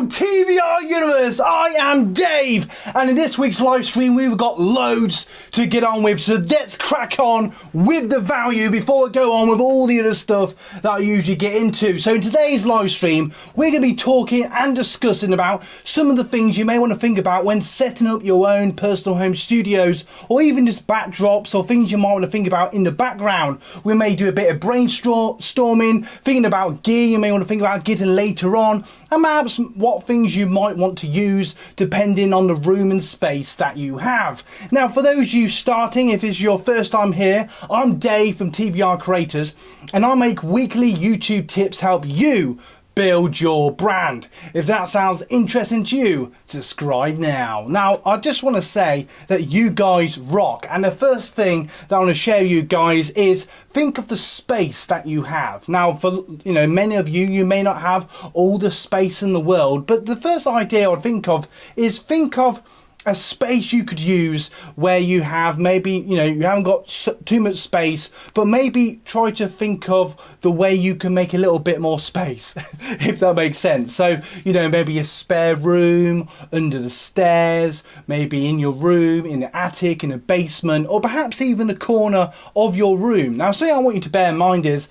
TVR Universe, I am Dave, and in this week's live stream we've got loads to get on with, so let's crack on with the value before I go on with all the other stuff that I usually get into. So in today's live stream we're going to be talking and discussing about some of the things you may want to think about when setting up your own personal home studios, or even just backdrops or things you might want to think about in the background. We may do a bit of brainstorming, thinking about gear you may want to think about getting later on, and perhaps what things you might want to use depending on the room and space that you have. Now, for those of you starting, if it's your first time here, I'm Dave from TVR Creators, and I make weekly YouTube tips help you build your brand. If that sounds interesting to you, subscribe now. Now, I just want to say that you guys rock, and the first thing that I want to share with you guys is think of the space that you have. Now, for many of you may not have all the space in the world, but the first idea I'd think of is think of a space you could use where you have maybe you haven't got too much space, but maybe try to think of the way you can make a little bit more space if that makes sense. So maybe a spare room under the stairs, maybe in your room, in the attic, in the basement, or perhaps even the corner of your room. Now, something I want you to bear in mind is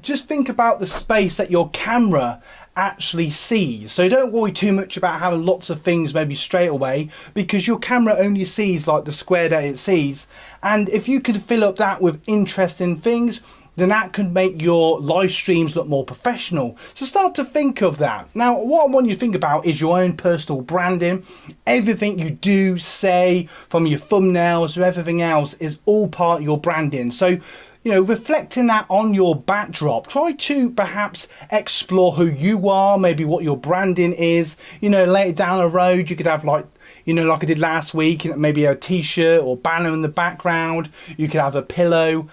just think about the space that your camera actually sees. So don't worry too much about having lots of things maybe straight away, because your camera only sees like the square that it sees, and if you could fill up that with interesting things, then that could make your live streams look more professional. So start to think of that. Now, what I want you to think about is your own personal branding. Everything you do, say, from your thumbnails to everything else, is all part of your branding. So reflecting that on your backdrop, try to perhaps explore who you are, maybe what your branding is. Later down the road you could have like I did last week, maybe a t-shirt or banner in the background. You could have a pillow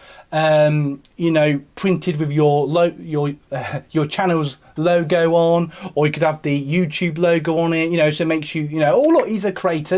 printed with your channel's logo on, or you could have the YouTube logo on it, so it makes you oh look, he's a creator,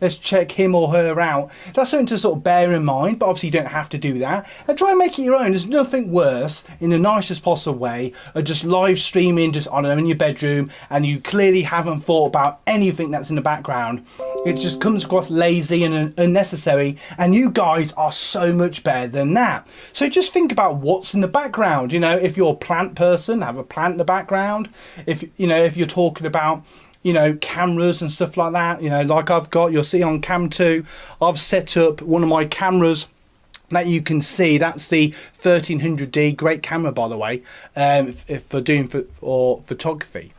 let's check him or her out. That's something to sort of bear in mind, but obviously you don't have to do that, and try and make it your own. There's nothing worse, in the nicest possible way, of just live streaming just in your bedroom, and you clearly haven't thought about anything that's in the background. It just comes across lazy and unnecessary, and you guys are so much better than that. So just think about what's in the background. If you're a plant person, have a plant in the background. If you're talking about cameras and stuff like that, like I've got, you'll see on Cam 2, I've set up one of my cameras that you can see. That's the 1300D, great camera by the way, for doing for photography.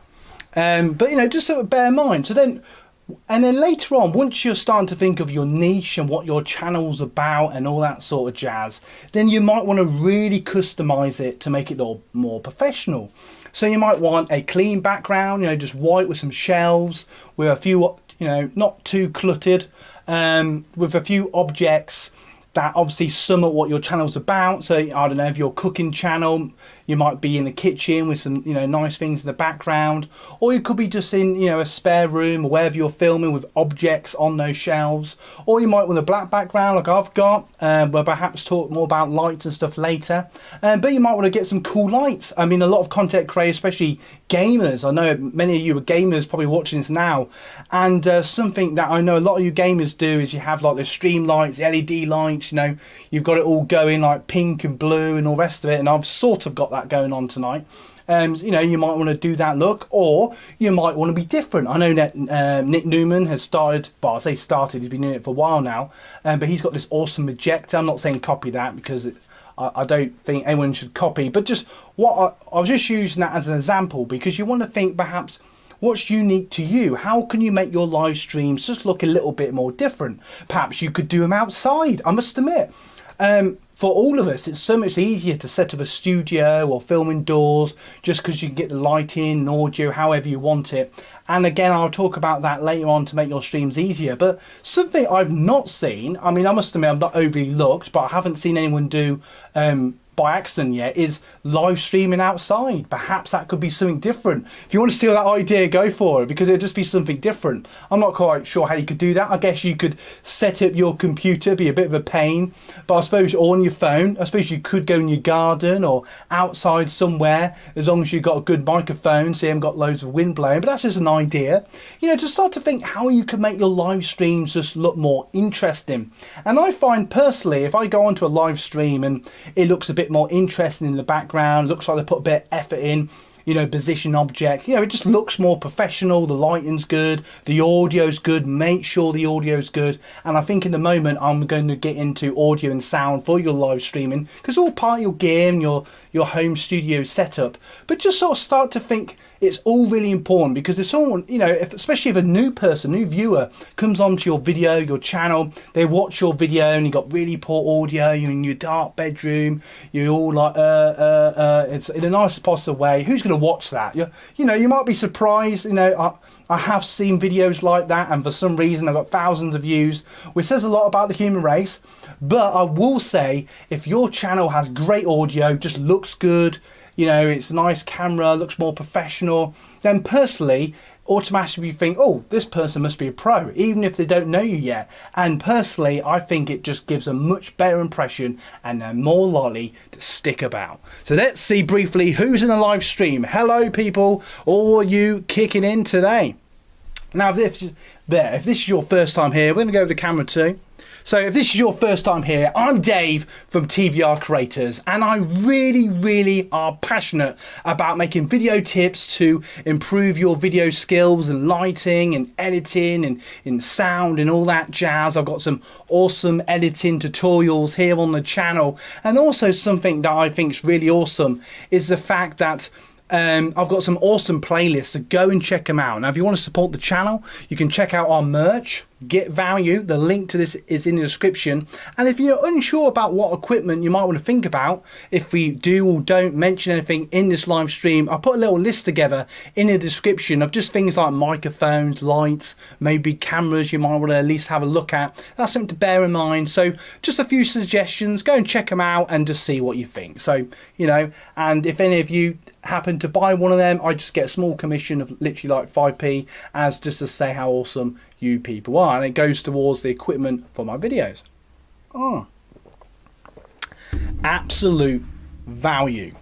But just sort of bear in mind. And then later on, once you're starting to think of your niche and what your channel's about and all that sort of jazz, then you might want to really customize it to make it all more professional. So you might want a clean background, just white with some shelves, with a few, not too cluttered, with a few objects that obviously sum up what your channel's about. So I don't know, if you're a cooking channel, you might be in the kitchen with some nice things in the background, or you could be just in a spare room or wherever you're filming with objects on those shelves, or you might want a black background like I've got. We'll perhaps talk more about lights and stuff later, but you might want to get some cool lights. I mean, a lot of content creators, especially gamers, I know many of you are gamers probably watching this now, and something that I know a lot of you gamers do is you have like the stream lights, LED lights, you've got it all going like pink and blue and all the rest of it, and I've sort of got that going on tonight. You might want to do that look, or you might want to be different. I know that Nick Newman has started, well, I say started, he's been doing it for a while now, but he's got this awesome projector. I'm not saying copy that, because I don't think anyone should copy, but just I was just using that as an example, because you want to think perhaps what's unique to you. How can you make your live streams just look a little bit more different? Perhaps you could do them outside. I must admit, for all of us, it's so much easier to set up a studio or film indoors, just because you can get the lighting and audio however you want it. And again, I'll talk about that later on to make your streams easier. But something I've not seen, I mean, I must admit I've not overly looked, but I haven't seen anyone do by accident yet is live streaming outside. Perhaps that could be something different. If you want to steal that idea, go for it, because it'll just be something different. I'm not quite sure how you could do that. I guess you could set up your computer, be a bit of a pain, but I suppose on your phone, I suppose you could go in your garden or outside somewhere, as long as you've got a good microphone so you haven't got loads of wind blowing. But that's just an idea, you know, to start to think how you could make your live streams just look more interesting. And I find personally, if I go onto a live stream and it looks a bit more interesting in the background, looks like they put a bit of effort in, you know, position object, you know, it just looks more professional, the lighting's good, the audio's good, make sure the audio's good. And I think in the moment I'm going to get into audio and sound for your live streaming, because all part of your gear and your home studio setup. But just sort of start to think it's all really important, because if someone, you know, especially if a new person, new viewer comes onto your video, your channel, they watch your video and you got really poor audio, you're in your dark bedroom, you're all like, it's in the nicest possible way. Who's going to watch that? You know, you might be surprised, you know, I have seen videos like that, and for some reason I've got thousands of views, which says a lot about the human race. But I will say, if your channel has great audio, just looks good, you know, it's a nice camera, looks more professional, then personally, automatically you think, oh, this person must be a pro, even if they don't know you yet. And personally, I think it just gives a much better impression and they're more likely to stick about. So let's see briefly who's in a live stream. Hello people, all you kicking in today. Now, if this is your first time here, we're going to go to the camera too. So if this is your first time here, I'm Dave from TVR Creators, and I really are passionate about making video tips to improve your video skills and lighting and editing and in sound and all that jazz. I've got some awesome editing tutorials here on the channel, and also something that I think is really awesome is the fact that I've got some awesome playlists, so go and check them out. Now, if you want to support the channel, you can check out our merch, Get Value. The link to this is in the description. And if you're unsure about what equipment you might want to think about, if we do or don't mention anything in this live stream, I'll put a little list together in the description of just things like microphones, lights, maybe cameras you might want to at least have a look at. That's something to bear in mind. So just a few suggestions, go and check them out and just see what you think. So, you know, and if any of you happen to buy one of them, I just get a small commission of literally like 5p, as just to say how awesome you people are, and it goes towards the equipment for my videos. Absolute value.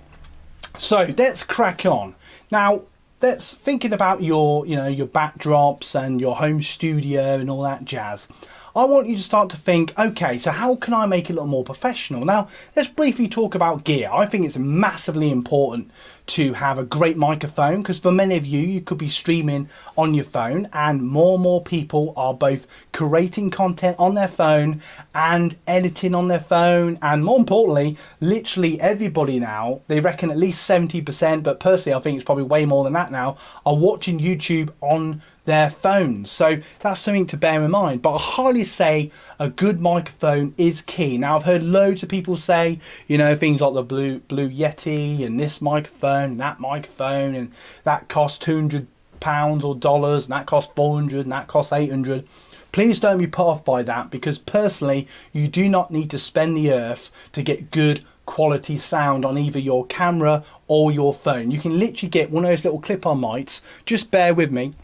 So let's crack on. Now, that's thinking about your, you know, your backdrops and your home studio and all that jazz. I want you to start to think, okay, so how can I make it a little more professional? Now, let's briefly talk about gear. I think it's massively important to have a great microphone, because for many of you, you could be streaming on your phone, and more people are both creating content on their phone and editing on their phone. And more importantly, literally everybody now, they reckon at least 70%, but personally I think it's probably way more than that now, are watching YouTube on their phones. So that's something to bear in mind. But I highly say a good microphone is key. Now, I've heard loads of people say, you know, things like the Blue Yeti and this microphone and that microphone, and that costs £200 or dollars, and that costs 400 and that costs 800. Please don't be put off by that, because personally, you do not need to spend the earth to get good quality sound on either your camera or your phone. You can literally get one of those little clip-on mics. Just bear with me.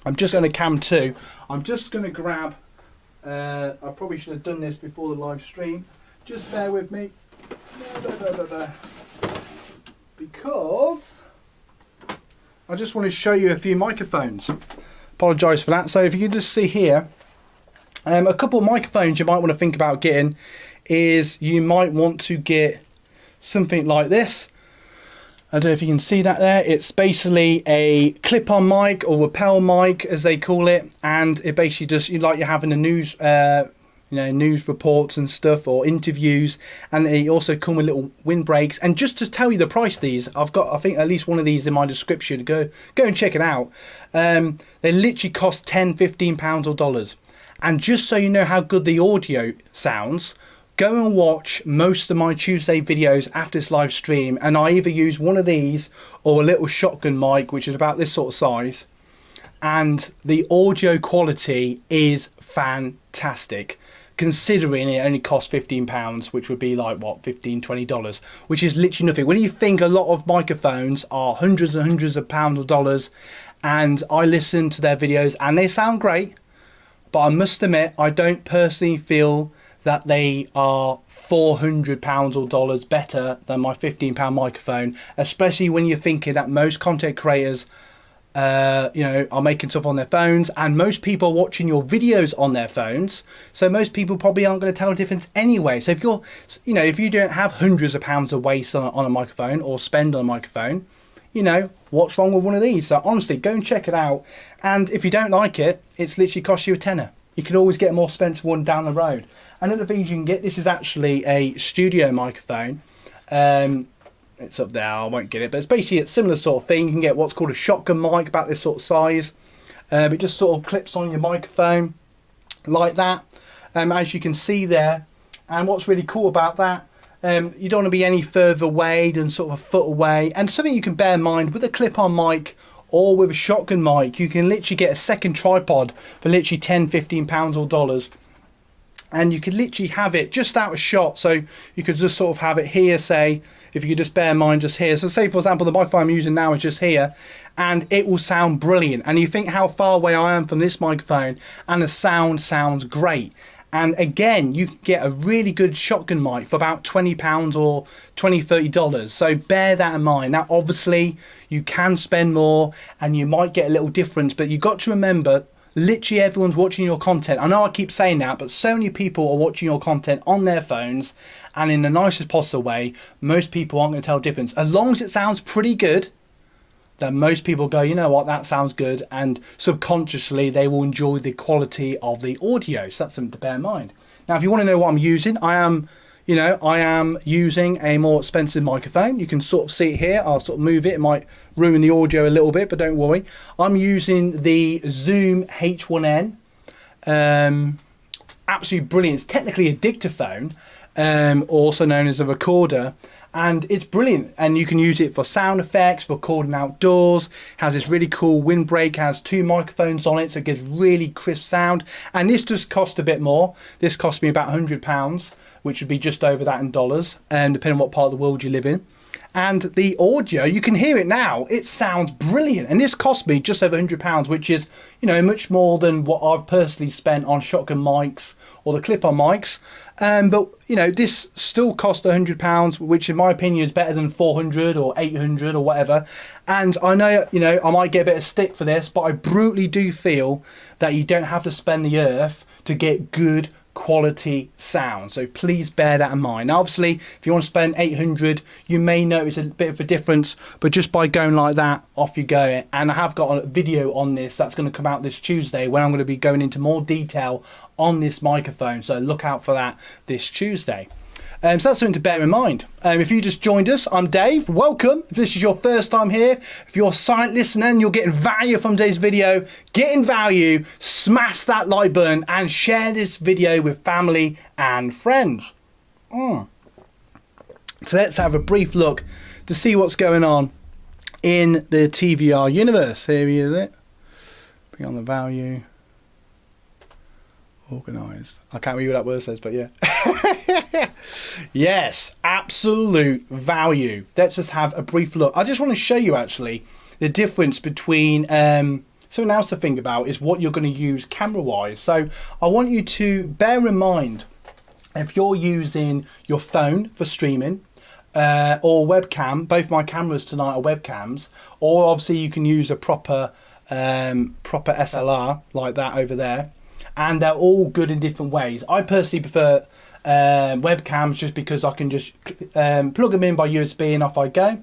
I'm just going to cam 2. I'm just going to grab, I probably should have done this before the live stream. Just bear with me. Because I just want to show you a few microphones. Apologise for that. So if you can just see here, a couple of microphones you might want to think about getting is you might want to get something like this. I don't know if you can see that there. It's basically a clip-on mic, or lapel mic as they call it, and it basically just, like you're having a news, you know, news reports and stuff, or interviews, and they also come with little windbreaks. And just to tell you the price of these, I've got, I think, at least one of these in my description. Go and check it out. They literally cost £10, £15 or dollars. And just so you know how good the audio sounds, go and watch most of my Tuesday videos after this live stream, and I either use one of these or a little shotgun mic, which is about this sort of size, and the audio quality is fantastic. considering it only costs £15, which would be like what, $15-20, which is literally nothing. When you think a lot of microphones are hundreds and hundreds of pounds or dollars, and I listen to their videos and they sound great, but I must admit I don't personally feel that they are £400 or dollars better than my £15 microphone, especially when you're thinking that most content creators are making stuff on their phones, and most people are watching your videos on their phones, so most people probably aren't going to tell the difference anyway. So if you don't have hundreds of pounds of waste on a microphone or spend on a microphone, what's wrong with one of these? So honestly, go and check it out, and if you don't like it, it's literally cost you a tenner. You can always get a more expensive one down the road. Another thing you can get, this is actually a studio microphone. It's up there, I won't get it, but it's basically a similar sort of thing. You can get what's called a shotgun mic, about this sort of size. It just sort of clips on your microphone like that, as you can see there. And what's really cool about that, you don't want to be any further away than sort of a foot away. And something you can bear in mind with a clip-on mic or with a shotgun mic, you can literally get a second tripod for literally £10-15 or dollars. And you could literally have it just out of shot, so you could just sort of have it here, say, if you could just bear in mind just here. So say, for example, the microphone I'm using now is just here, and it will sound brilliant. And you think how far away I am from this microphone, and the sound sounds great. And again, you can get a really good shotgun mic for about £20 or $20-30. So bear that in mind. Now, obviously, you can spend more and you might get a little difference, but you've got to remember, literally everyone's watching your content. I know I keep saying that, but so many people are watching your content on their phones, and in the nicest possible way, most people aren't going to tell the difference. As long as it sounds pretty good, then most people go, you know what, that sounds good, and subconsciously they will enjoy the quality of the audio. So that's something to bear in mind. Now, if you want to know what I'm using, I am using a more expensive microphone. You can sort of see it here. I'll sort of move it. It might ruin the audio a little bit, but don't worry. I'm using the Zoom H1N. Absolutely brilliant. It's technically a dictaphone, also known as a recorder. And it's brilliant, and you can use it for sound effects, for recording outdoors. It has this really cool windbreak, has 2 microphones on it, so it gives really crisp sound. And this just cost a bit more. This cost me about £100, which would be just over that in dollars, depending on what part of the world you live in. And the audio, you can hear it now, it sounds brilliant. And this cost me just over £100, which is, much more than what I've personally spent on shotgun mics or the clip-on mics. But this still cost £100, which in my opinion is better than 400 or 800 or whatever. And I know, I might get a bit of stick for this, but I brutally do feel that you don't have to spend the earth to get good quality sound. So please bear that in mind. Now, obviously, if you want to spend 800, you may notice a bit of a difference, but just by going like that, off you go. And I have got a video on this that's going to come out this Tuesday, when I'm going to be going into more detail on this microphone. So look out for that this Tuesday. So that's something to bear in mind. If you just joined us, I'm Dave. Welcome. If this is your first time here, if you're a silent listener and you're getting value from today's video, getting value, smash that like button and share this video with family and friends. So let's have a brief look to see what's going on in the TVR universe. Here is it. Bring on the value. Organised. I can't read what that word says, but yeah. Yes, absolute value. Let's just have a brief look. I just want to show you actually the difference between something else to think about is what you're going to use camera wise. So I want you to bear in mind, if you're using your phone for streaming or webcam, both my cameras tonight are webcams, or obviously you can use a proper SLR like that over there. And they're all good in different ways. I personally prefer webcams just because I can just plug them in by USB and off I go.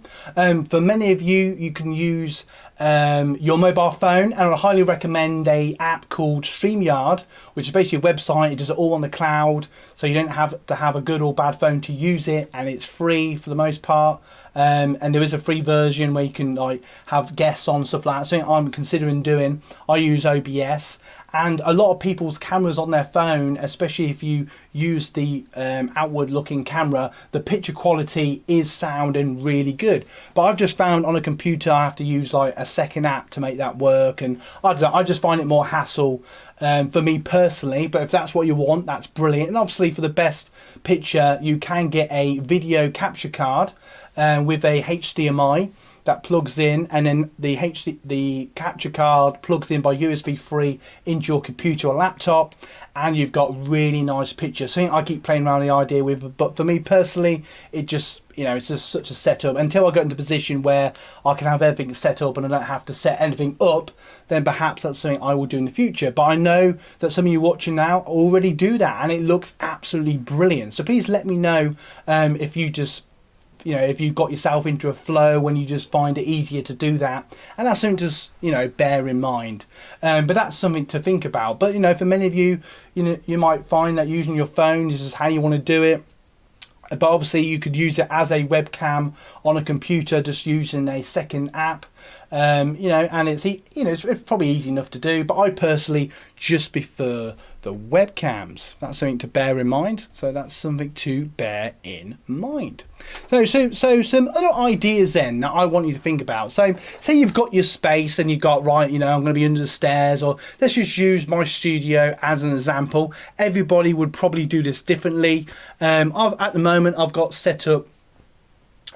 For many of you, you can use your mobile phone, and I highly recommend a app called StreamYard, which is basically a website. It does it all on the cloud, so you don't have to have a good or bad phone to use it, and it's free for the most part. And there is a free version where you can like have guests on, stuff like that. Something I'm considering doing. I use OBS. And a lot of people's cameras on their phone, especially if you use the outward looking camera, the picture quality is sounding really good. But I've just found on a computer I have to use like a second app to make that work, and I don't know, I just find it more hassle for me personally. But if that's what you want, that's brilliant. And obviously for the best picture, you can get a video capture card with a HDMI that plugs in, and then the capture card plugs in by USB 3 into your computer or laptop, and you've got really nice pictures. Something I keep playing around the idea with, but for me personally, it just, you know, it's just such a setup. Until I get into a position where I can have everything set up and I don't have to set anything up, then perhaps that's something I will do in the future. But I know that some of you watching now already do that, and it looks absolutely brilliant. So please let me know if you just, you know, if you got yourself into a flow when you just find it easier to do that, and that's something to, you know, bear in mind. But that's something to think about. But, you know, for many of you, you know, you might find that using your phone is just how you want to do it. But obviously you could use it as a webcam on a computer, just using a second app. You know, and it's, you know, it's probably easy enough to do, but I personally just prefer the webcams. That's something to bear in mind. So that's something to bear in mind. So some other ideas then that I want you to think about. So say you've got your space and you've got, right, you know, I'm going to be under the stairs, or let's just use my studio as an example. Everybody would probably do this differently. At the moment I've got set up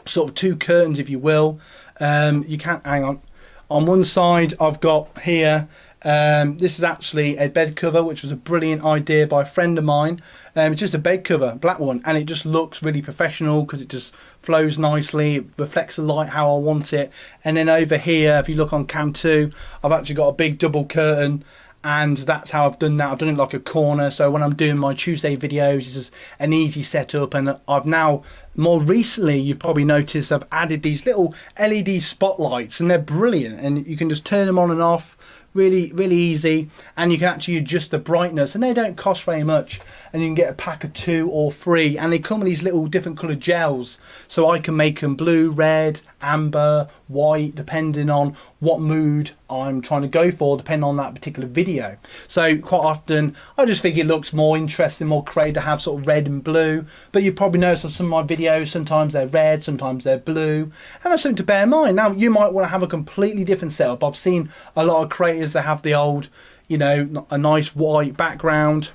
sort of two curtains, if you will. You can't, hang on one side I've got here, this is actually a bed cover, which was a brilliant idea by a friend of mine. It's just a bed cover, black one, and it just looks really professional because it just flows nicely, it reflects the light how I want it. And then over here, if you look on cam 2, I've actually got a big double curtain, and that's how I've done that. I've done it like a corner, so when I'm doing my Tuesday videos, it's just an easy setup. And I've now, more recently, you've probably noticed I've added these little LED spotlights, and they're brilliant, and you can just turn them on and off really easy, and you can actually adjust the brightness, and they don't cost very much, and you can get a pack of 2 or 3, and they come in these little different colored gels, so I can make them blue, red, amber, white, depending on what mood I'm trying to go for, depending on that particular video. So quite often I just think it looks more interesting, more creative to have sort of red and blue. But you probably notice on some of my videos, sometimes they're red, sometimes they're blue, and that's something to bear in mind. Now you might want to have a completely different setup. I've seen a lot of creators that have the old, you know, a nice white background,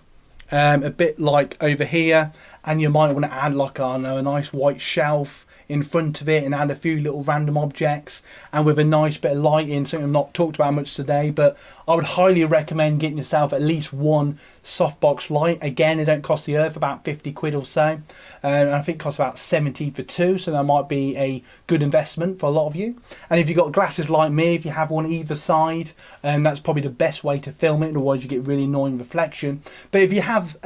a bit like over here, and you might want to add like, I don't know, a nice white shelf in front of it, and add a few little random objects, and with a nice bit of lighting, something I've not talked about much today. But I would highly recommend getting yourself at least one softbox light. Again, they don't cost the earth, about 50 quid or so, and I think it costs about 70 for 2, so that might be a good investment for a lot of you. And if you've got glasses like me, if you have one either side, that's probably the best way to film it, otherwise you get really annoying reflection. But if you have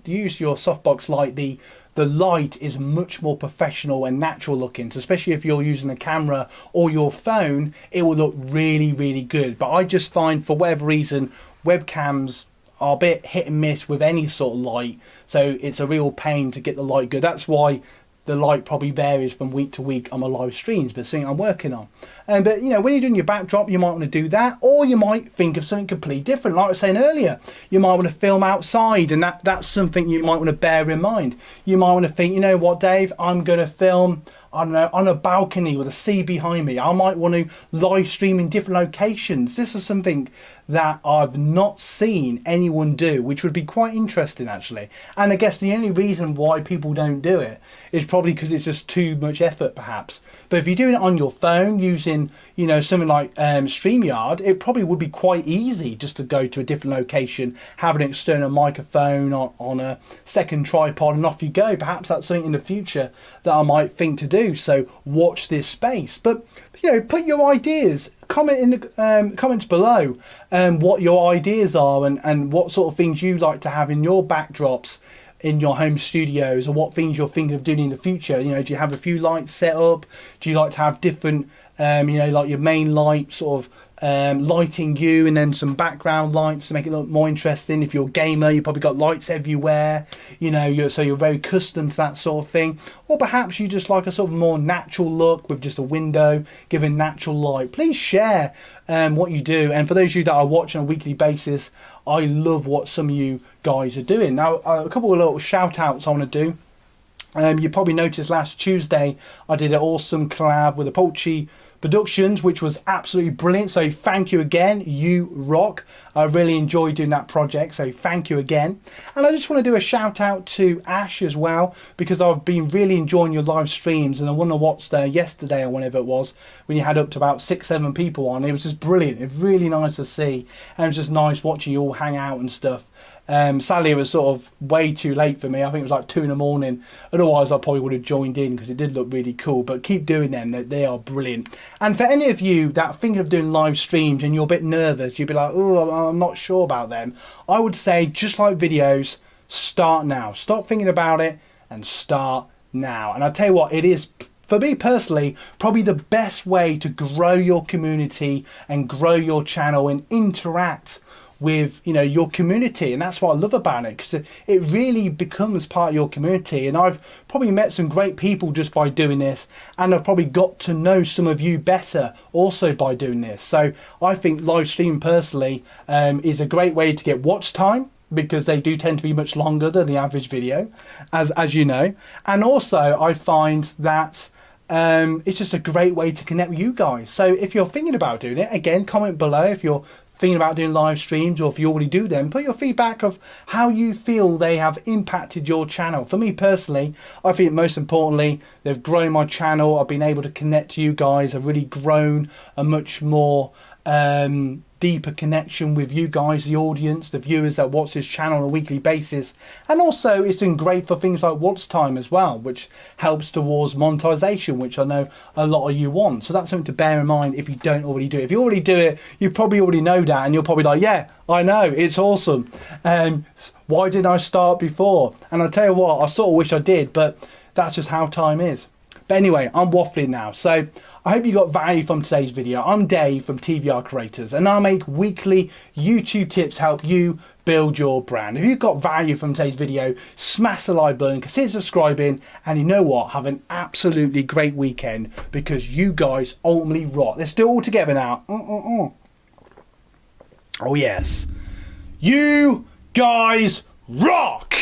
use your softbox light, the light is much more professional and natural looking. So especially if you're using a camera or your phone, it will look really good. But I just find, for whatever reason, webcams are a bit hit and miss with any sort of light, so it's a real pain to get the light good. That's why the light probably varies from week to week on my live streams, but something I'm working on. But you know, when you're doing your backdrop, you might want to do that, or you might think of something completely different. Like I was saying earlier, you might want to film outside, and that's something you might want to bear in mind. You might want to think, you know what, Dave, I'm going to film, I don't know, on a balcony with a sea behind me. I might want to live stream in different locations. This is something that I've not seen anyone do, which would be quite interesting actually. And I guess the only reason why people don't do it is probably because it's just too much effort perhaps. But if you're doing it on your phone using, you know, something like StreamYard, it probably would be quite easy just to go to a different location, have an external microphone on a second tripod, and off you go. Perhaps that's something in the future that I might think to do. So watch this space. But you know, put your ideas, comment in the comments below what your ideas are, and what sort of things you like to have in your backdrops in your home studios, or what things you're thinking of doing in the future. You know, do you have a few lights set up? Do you like to have different you know, like your main light sort of lighting you, and then some background lights to make it look more interesting? If you're a gamer, you've probably got lights everywhere, you know, so you're very accustomed to that sort of thing. Or perhaps you just like a sort of more natural look with just a window giving natural light. Please share what you do. And for those of you that are watching on a weekly basis, I love what some of you guys are doing. Now, a couple of little shout outs I want to do. You probably noticed last Tuesday I did an awesome collab with a poultry Productions, which was absolutely brilliant. So thank you again, you rock. I really enjoyed doing that project, so thank you again. And I just want to do a shout out to Ash as well, because I've been really enjoying your live streams, and I wonder what's there yesterday or whenever it was, when you had up to about 6-7 people on. It was just brilliant. It was really nice to see, and it was just nice watching you all hang out and stuff. Sadly, it was sort of way too late for me. I think it was like 2 in the morning. Otherwise, I probably would have joined in, because it did look really cool. But keep doing them. They are brilliant. And for any of you that are thinking of doing live streams and you're a bit nervous, you'd be like, oh, I'm not sure about them. I would say, just like videos, start now. Stop thinking about it and start now. And I'll tell you what, it is, for me personally, probably the best way to grow your community and grow your channel and interact with, you know, your community. And that's what I love about it, because it really becomes part of your community. And I've probably met some great people just by doing this, and I've probably got to know some of you better also by doing this. So I think live stream personally is a great way to get watch time, because they do tend to be much longer than the average video, as you know. And also I find that it's just a great way to connect with you guys. So if you're thinking about doing it, again, comment below if you're thinking about doing live streams, or if you already do them, put your feedback of how you feel they have impacted your channel. For me personally, I think most importantly, they've grown my channel. I've been able to connect to you guys. I've really grown a much more deeper connection with you guys, the audience, the viewers that watch this channel on a weekly basis. And also it's been great for things like watch time as well, which helps towards monetization, which I know a lot of you want. So that's something to bear in mind if you don't already do it. If you already do it, you probably already know that, and you're probably like, yeah, I know, it's awesome. Why didn't I start before? And I tell you what, I sort of wish I did, but that's just how time is. But anyway, I'm waffling now. So I hope you got value from today's video. I'm Dave from TVR Creators, and I make weekly YouTube tips help you build your brand. If you got value from today's video, smash the like button, consider subscribing, and you know what? Have an absolutely great weekend, because you guys ultimately rock. Let's do it all together now. Oh yes. You guys rock!